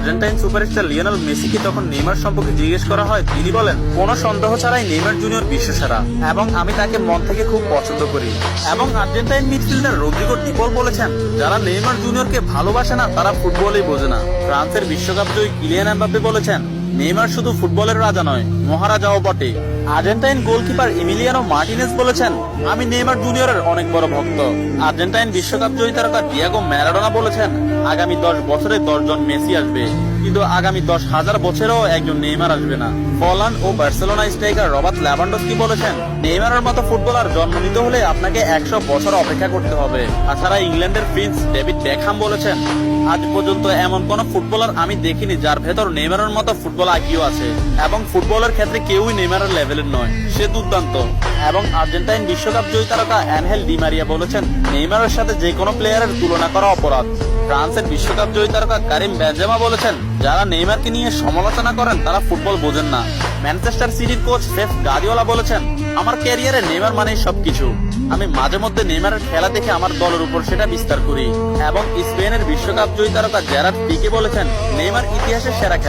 Argentine superstar Lionel মেসিকে তখন Neymar সম্পর্কে জিজ্ঞেস করা হয়, তিনি বলেন, কোনো সন্দেহ ছাড়াই নেইমার জুনিয়র বিশ্বসেরা এবং আমি তাকে মন থেকে খুব পছন্দ করি। এবং আর্জেন্টাইন মিডফিল্ডার রদ্রিগো ডি পল বলেছেন, যারা নেইমার জুনিয়রকে ভালোবাসে না তারা ফুটবলই বোঝে না। ফ্রান্সের বিশ্বকাপ জয়ী কিলিয়ান এমবাপ্পে বলেছেন, নেইমার শুধু ফুটবলের রাজা নয়, মহারাজাও বটে। আর্জেন্টাইন গোলকিপার এমিলিয়ানো মার্টিনেজ বলেছেন, আমি নেইমার জুনিয়রের অনেক বড় ভক্ত। আর্জেন্টাইন বিশ্বকাপ জয়ী তারকা ডিয়েগো ম্যারাডোনা বলেছেন, আগামী 10 বছরে 10 জন মেসি আসবে, কিন্তু আগামী 10,000 বছরেও একজন নেইমার আসবে না। পোল্যান্ড ও বার্সেলোনা স্ট্রাইকার রবার্ট লেভানডস্কি বলেছেন, নেইমারের মতো ফুটবলার জন্ম নিতে হলে আপনাকে 100 বছর অপেক্ষা করতে হবে। তাছাড়া ইংল্যান্ডের প্রিন্স ডেভিড বেকহাম বলেছেন, আজ পর্যন্ত এমন কোন ফুটবলার আমি দেখিনি যার ভেতর নেইমারের মতো ফুটবল আইকিউ আছে, এবং ফুটবলের ক্ষেত্রে কেউই নেইমারের লেভেলের নয়, সে দুর্দান্ত। এবং আর্জেন্টাইন বিশ্বকাপ জয়ী তারকা অ্যানহেল ডি মারিয়া বলেছেন, নেইমারের সাথে যে কোনো প্লেয়ারের তুলনা করা অপরাধ। ফ্রান্সের বিশ্বকাপ জয়ী তারকা কারিম বেনজেমা বলেছেন, যারা নেইমারকে নিয়ে সমালোচনা করেন তারা ফুটবল বোঝেন না। ম্যানচেস্টার সিটির কোচ পেপ গার্দিওলা বলেছেন, আমার ক্যারিয়ারে নেইমার মানেই সবকিছু। আমি মাঝে মধ্যে নেইমারের খেলা দেখে আমার দলের উপর সেটা বিস্তার করি। এবং স্পেনের বিশ্বকাপ জয়ী তারকা জেরার্ড পিকে বলেছেন, নেইমার ইতিহাসের সেরা খেলোয়াড়।